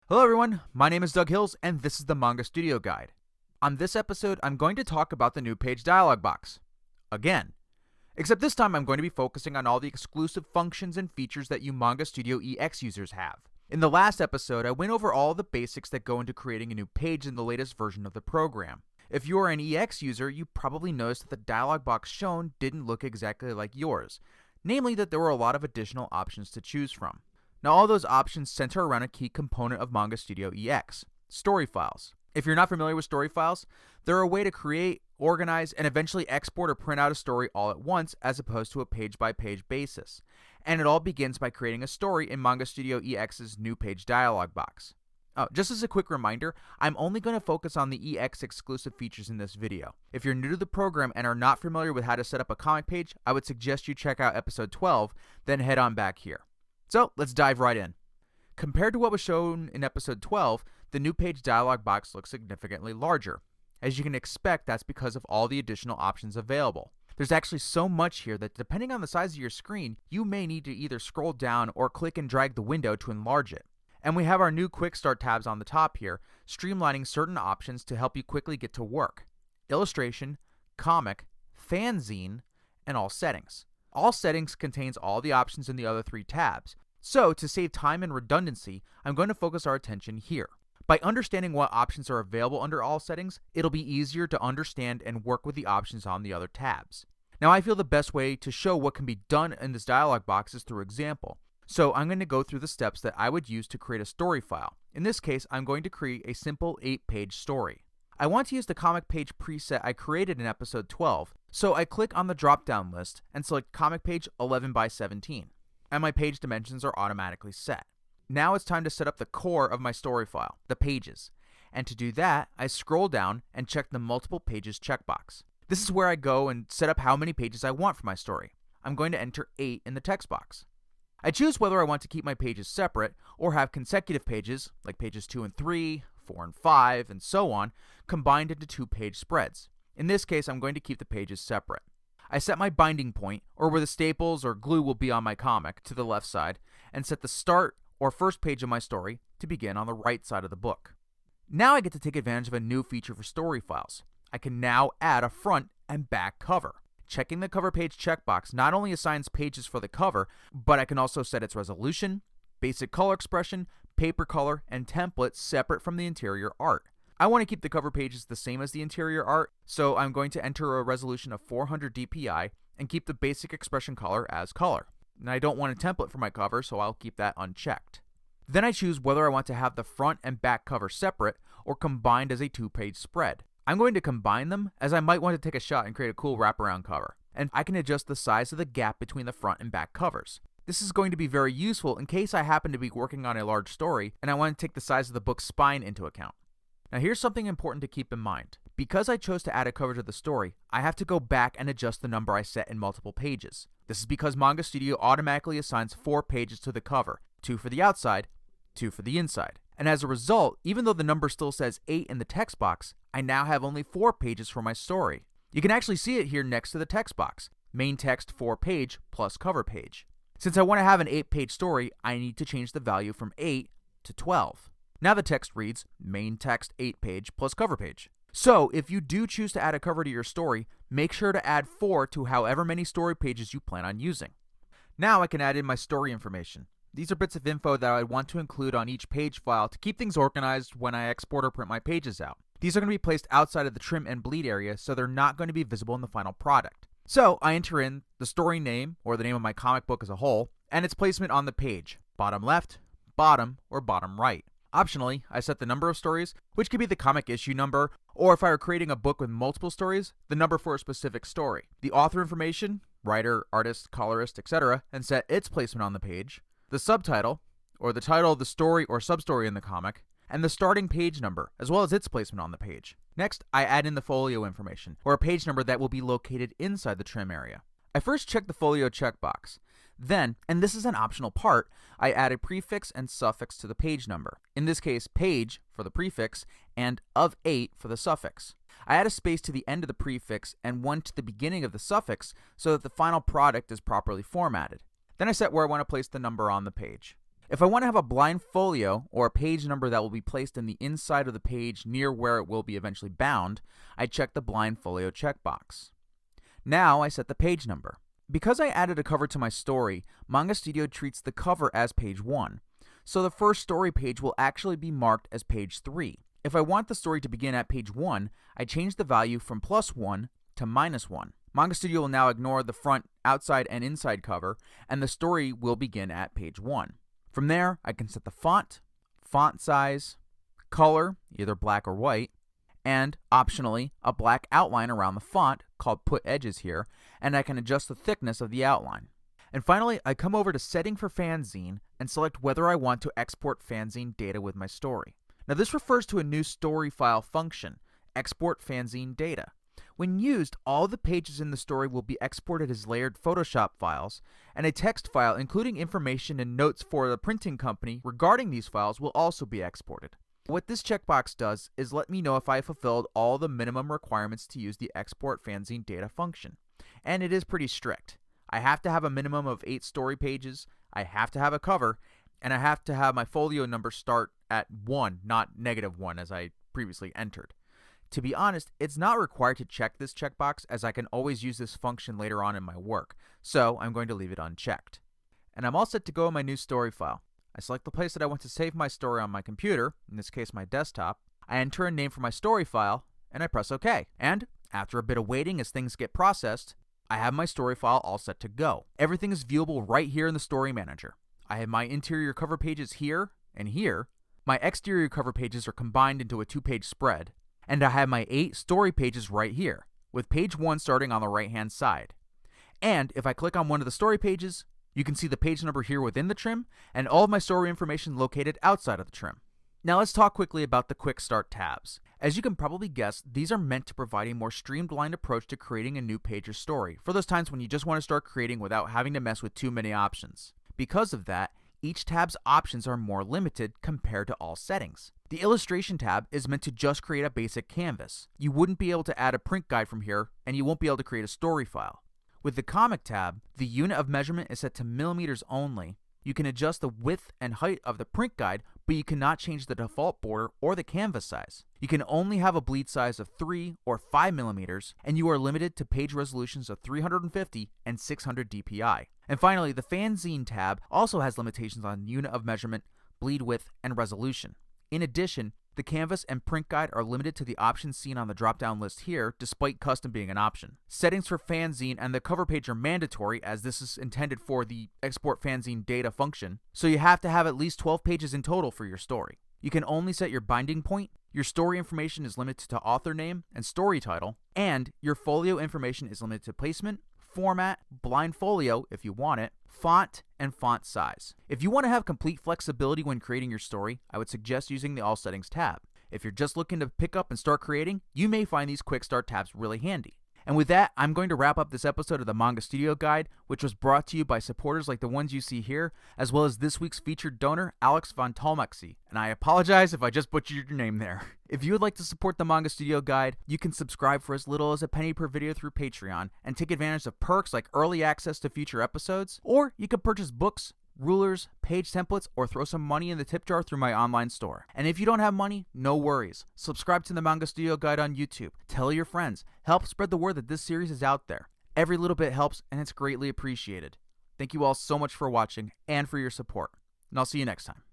Hello everyone, my name is Doug Hills and this is the Manga Studio Guide. On this episode, I'm going to talk about the new page dialog box. Again. Except this time I'm going to be focusing on all the exclusive functions and features that you Manga Studio EX users have. In the last episode, I went over all the basics that go into creating a new page in the latest version of the program. If you are an EX user, you probably noticed that the dialog box shown didn't look exactly like yours. Namely that there were a lot of additional options to choose from. Now all those options center around a key component of Manga Studio EX, story files. If you're not familiar with story files, they're a way to create, organize, and eventually export or print out a story all at once as opposed to a page-by-page basis. And it all begins by creating a story in Manga Studio EX's new page dialog box. Just as a quick reminder, I'm only going to focus on the EX exclusive features in this video. If you're new to the program and are not familiar with how to set up a comic page, I would suggest you check out episode 12, then head on back here. So let's dive right in. Compared to what was shown in episode 12, the new page dialog box looks significantly larger. As you can expect, that's because of all the additional options available. There's actually so much here that depending on the size of your screen, you may need to either scroll down or click and drag the window to enlarge it. And we have our new quick start tabs on the top here, streamlining certain options to help you quickly get to work. Illustration, comic, fanzine, and all settings. All settings contains all the options in the other three tabs. So to save time and redundancy, I'm going to focus our attention here. By understanding what options are available under all settings, it'll be easier to understand and work with the options on the other tabs. Now I feel the best way to show what can be done in this dialog box is through example. So I'm going to go through the steps that I would use to create a story file. In this case, I'm going to create a simple 8-page story. I want to use the comic page preset I created in episode 12, so I click on the drop-down list and select comic page 11 by 17, and my page dimensions are automatically set. Now it's time to set up the core of my story file, the pages, and to do that, I scroll down and check the multiple pages checkbox. This is where I go and set up how many pages I want for my story. I'm going to enter 8 in the text box. I choose whether I want to keep my pages separate or have consecutive pages, like pages 2 and 3, 4 and 5, and so on, combined into 2-page spreads. In this case, I'm going to keep the pages separate. I set my binding point, or where the staples or glue will be on my comic, to the left side, and set the start or first page of my story to begin on the right side of the book. Now I get to take advantage of a new feature for story files. I can now add a front and back cover. Checking the cover page checkbox not only assigns pages for the cover, but I can also set its resolution, basic color expression, paper color, and template separate from the interior art. I want to keep the cover pages the same as the interior art, so I'm going to enter a resolution of 400 dpi and keep the basic expression color as color. And I don't want a template for my cover, so I'll keep that unchecked. Then I choose whether I want to have the front and back cover separate or combined as a 2-page spread. I'm going to combine them as I might want to take a shot and create a cool wraparound cover. And I can adjust the size of the gap between the front and back covers. This is going to be very useful in case I happen to be working on a large story and I want to take the size of the book's spine into account. Now here's something important to keep in mind. Because I chose to add a cover to the story, I have to go back and adjust the number I set in multiple pages. This is because Manga Studio automatically assigns 4 pages to the cover, 2 for the outside, 2 for the inside. And as a result, even though the number still says 8 in the text box, I now have only 4 pages for my story. You can actually see it here next to the text box, main text 4 page plus cover page. Since I want to have an 8-page story, I need to change the value from 8 to 12. Now the text reads, main text 8 page plus cover page. So if you do choose to add a cover to your story, make sure to add 4 to however many story pages you plan on using. Now I can add in my story information. These are bits of info that I want to include on each page file to keep things organized when I export or print my pages out. These are going to be placed outside of the trim and bleed area, so they're not going to be visible in the final product. So I enter in the story name, or the name of my comic book as a whole, and its placement on the page, bottom left, bottom, or bottom right. Optionally, I set the number of stories, which could be the comic issue number, or if I were creating a book with multiple stories, the number for a specific story. The author information, writer, artist, colorist, etc., and set its placement on the page. The subtitle, or the title of the story or substory in the comic, and the starting page number, as well as its placement on the page. Next, I add in the folio information, or a page number that will be located inside the trim area. I first check the folio checkbox. Then, and this is an optional part, I add a prefix and suffix to the page number. In this case, page for the prefix and of 8 for the suffix. I add a space to the end of the prefix and one to the beginning of the suffix so that the final product is properly formatted. Then I set where I want to place the number on the page. If I want to have a blind folio or a page number that will be placed in the inside of the page near where it will be eventually bound, I check the blind folio checkbox. Now I set the page number. Because I added a cover to my story, Manga Studio treats the cover as page 1, so the first story page will actually be marked as page 3. If I want the story to begin at page 1, I change the value from +1 to -1. Manga Studio will now ignore the front, outside, and inside cover, and the story will begin at page 1. From there, I can set the font size, color, either black or white, and, optionally, a black outline around the font, called Put Edges here, and I can adjust the thickness of the outline. And finally, I come over to Setting for Fanzine and select whether I want to export Fanzine data with my story. Now this refers to a new story file function, Export Fanzine Data. When used, all the pages in the story will be exported as layered Photoshop files, and a text file including information and notes for the printing company regarding these files will also be exported. What this checkbox does is let me know if I fulfilled all the minimum requirements to use the Export Fanzine Data function. And it is pretty strict. I have to have a minimum of 8 story pages, I have to have a cover, and I have to have my folio number start at 1, not -1 as I previously entered. To be honest, it's not required to check this checkbox as I can always use this function later on in my work, so I'm going to leave it unchecked. And I'm all set to go in my new story file. I select the place that I want to save my story on my computer, in this case my desktop, I enter a name for my story file, and I press OK. And, after a bit of waiting as things get processed, I have my story file all set to go. Everything is viewable right here in the Story Manager. I have my interior cover pages here and here, my exterior cover pages are combined into a 2-page spread, and I have my 8 story pages right here, with page 1 starting on the right-hand side. And if I click on one of the story pages, you can see the page number here within the trim, and all of my story information located outside of the trim. Now let's talk quickly about the Quick Start tabs. As you can probably guess, these are meant to provide a more streamlined approach to creating a new page or story, for those times when you just want to start creating without having to mess with too many options. Because of that, each tab's options are more limited compared to all settings. The Illustration tab is meant to just create a basic canvas. You wouldn't be able to add a print guide from here, and you won't be able to create a story file. With the Comic tab, the unit of measurement is set to millimeters only. You can adjust the width and height of the print guide, but you cannot change the default border or the canvas size. You can only have a bleed size of 3 or 5 millimeters, and you are limited to page resolutions of 350 and 600 dpi. And finally, the Fanzine tab also has limitations on unit of measurement, bleed width, and resolution. In addition, the canvas and print guide are limited to the options seen on the drop-down list here, despite custom being an option. Settings for Fanzine and the cover page are mandatory, as this is intended for the Export Fanzine Data function, so you have to have at least 12 pages in total for your story. You can only set your binding point, your story information is limited to author name and story title, and your folio information is limited to placement, format, blind folio if you want it, font, and font size. If you want to have complete flexibility when creating your story, I would suggest using the All Settings tab. If you're just looking to pick up and start creating, you may find these Quick Start tabs really handy. And with that, I'm going to wrap up this episode of the Manga Studio Guide, which was brought to you by supporters like the ones you see here, as well as this week's featured donor, Alex von Talmaxi. And I apologize if I just butchered your name there. If you would like to support the Manga Studio Guide, you can subscribe for as little as a penny per video through Patreon, and take advantage of perks like early access to future episodes, or you can purchase books, rulers, page templates, or throw some money in the tip jar through my online store. And if you don't have money, no worries. Subscribe to the Manga Studio Guide on YouTube. Tell your friends. Help spread the word that this series is out there. Every little bit helps, and it's greatly appreciated. Thank you all so much for watching and for your support. And I'll see you next time.